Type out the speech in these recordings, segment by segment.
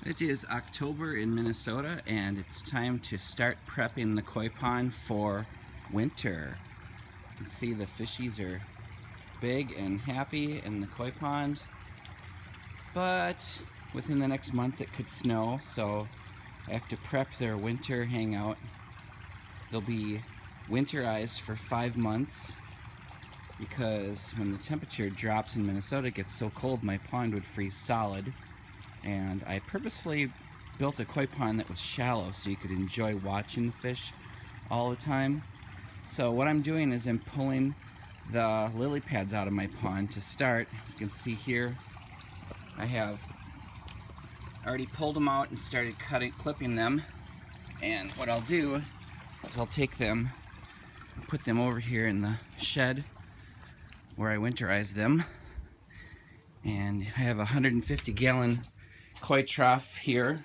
It is October in Minnesota and it's time to start prepping the koi pond for winter. You can see the fishies are big and happy in the koi pond, but within the next month it could snow, so I have to prep their winter hangout. They'll be winterized for 5 months because when the temperature drops in Minnesota, it gets so cold my pond would freeze solid. And I purposefully built a koi pond that was shallow so you could enjoy watching the fish all the time. So what I'm doing is I'm pulling the lily pads out of my pond to start. You can see here I have already pulled them out and started clipping them. And what I'll do is I'll take them and put them over here in the shed where I winterize them. And I have a 150-gallon koi trough here.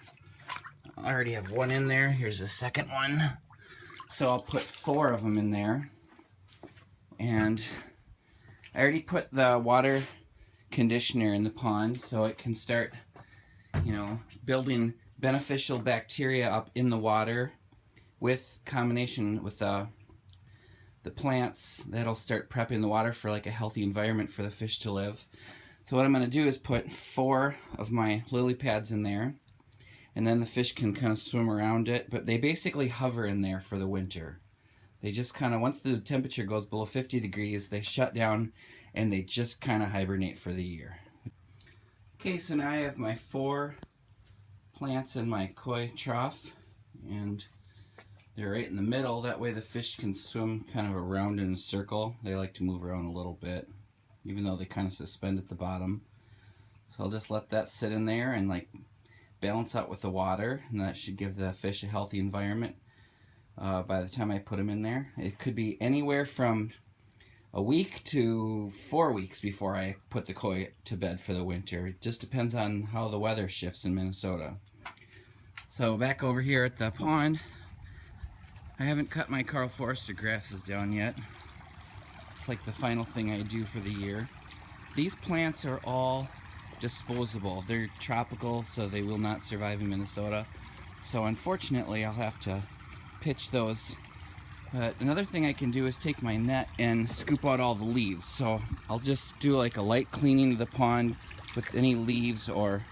I already have one in there. Here's the second one. So I'll put 4 of them in there. And I already put the water conditioner in the pond so it can start, building beneficial bacteria up in the water with combination with the plants. That'll start prepping the water for like a healthy environment for the fish to live. So what I'm going to do is put 4 of my lily pads in there, and then the fish can kind of swim around it, but they basically hover in there for the winter. They just kind of, once the temperature goes below 50 degrees, they shut down and they just kind of hibernate for the year. Okay, so now I have my 4 plants in my koi trough, and they're right in the middle. That way the fish can swim kind of around in a circle. They like to move around a little bit, even though they kind of suspend at the bottom. So I'll just let that sit in there and like balance out with the water, and that should give the fish a healthy environment by the time I put them in there. It could be anywhere from a week to 4 weeks before I put the koi to bed for the winter. It just depends on how the weather shifts in Minnesota. So back over here at the pond, I haven't cut my Carl Forster grasses down yet. It's like the final thing I do for the year. These plants are all disposable. They're tropical, so they will not survive in Minnesota. So unfortunately, I'll have to pitch those. But another thing I can do is take my net and scoop out all the leaves. So I'll just do like a light cleaning of the pond with any leaves or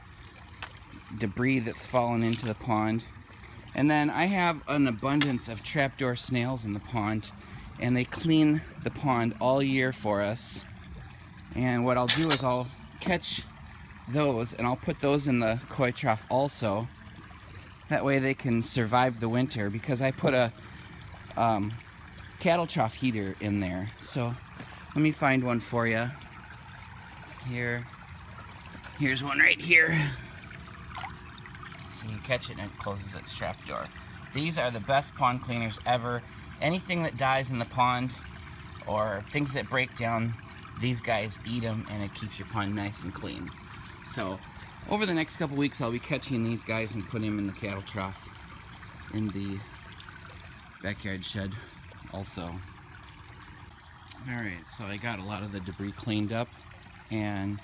debris that's fallen into the pond. And then I have an abundance of trapdoor snails in the pond, and they clean the pond all year for us. And what I'll do is I'll catch those and I'll put those in the koi trough also. That way they can survive the winter, because I put a cattle trough heater in there. So let me find one for you. Here's one right here. So you catch it and it closes its trapdoor. These are the best pond cleaners ever. Anything that dies in the pond or things that break down, these guys eat them, and it keeps your pond nice and clean. So over the next couple weeks I'll be catching these guys and putting them in the cattle trough in the backyard shed also. Alright, so I got a lot of the debris cleaned up, and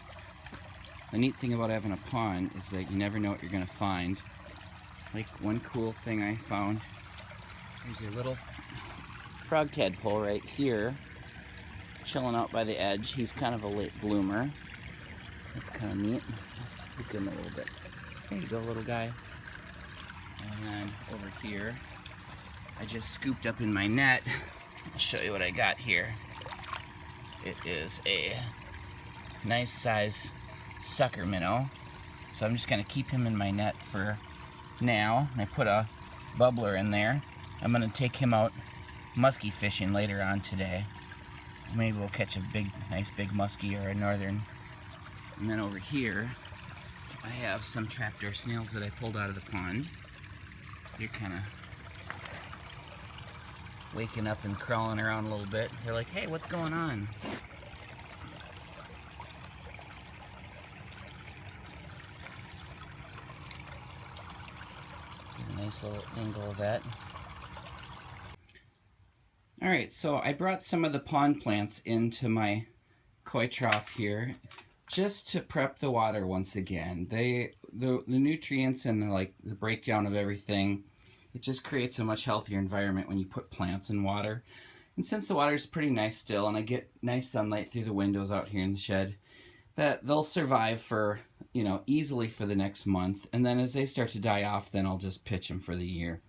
the neat thing about having a pond is that you never know what you're going to find. Like one cool thing I found, there's a little frog tadpole right here chilling out by the edge. He's kind of a late bloomer. That's kind of neat. Let's spook him a little bit. There you go, little guy. And then over here, I just scooped up in my net. I'll show you what I got here. It is a nice size sucker minnow. So I'm just going to keep him in my net for now. I put a bubbler in there. I'm going to take him out muskie fishing later on today. Maybe we'll catch a nice big muskie or a northern. And then over here, I have some trapdoor snails that I pulled out of the pond. They're kind of waking up and crawling around a little bit. They're like, hey, what's going on? Get a nice little angle of that. Alright, so I brought some of the pond plants into my koi trough here just to prep the water once again. They the nutrients and like the breakdown of everything, it just creates a much healthier environment when you put plants in water. And since the water is pretty nice still, and I get nice sunlight through the windows out here in the shed, that they'll survive for, you know, easily for the next month. And then as they start to die off, then I'll just pitch them for the year.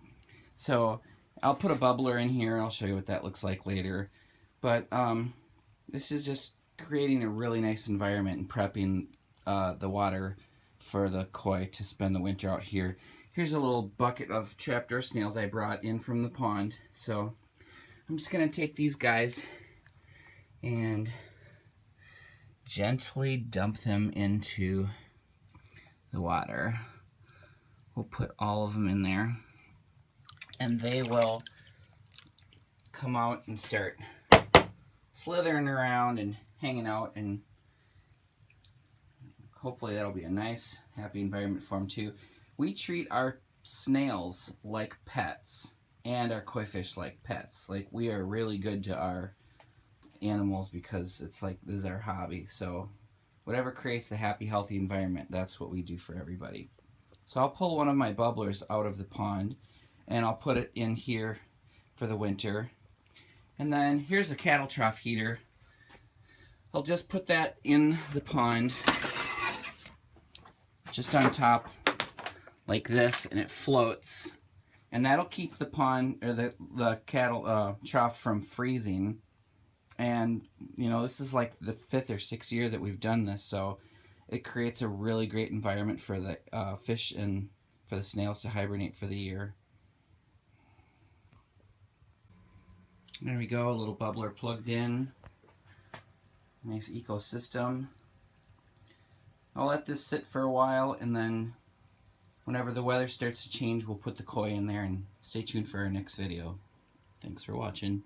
So I'll put a bubbler in here. I'll show you what that looks like later. But this is just creating a really nice environment and prepping the water for the koi to spend the winter out here. Here's a little bucket of trapdoor snails I brought in from the pond. So I'm just going to take these guys and gently dump them into the water. We'll put all of them in there, and they will come out and start slithering around and hanging out, and hopefully that'll be a nice, happy environment for them too. We treat our snails like pets and our koi fish like pets. Like, we are really good to our animals because it's like, this is our hobby. So whatever creates a happy, healthy environment, that's what we do for everybody. So I'll pull one of my bubblers out of the pond and I'll put it in here for the winter. And then here's a cattle trough heater. I'll just put that in the pond, just on top like this, and it floats. And that'll keep the pond, or the cattle trough from freezing. And, you know, this is like the 5th or 6th year that we've done this, so it creates a really great environment for the fish and for the snails to hibernate for the year. There we go, a little bubbler plugged in. Nice ecosystem. I'll let this sit for a while, and then whenever the weather starts to change, we'll put the koi in there, and stay tuned for our next video. Thanks for watching.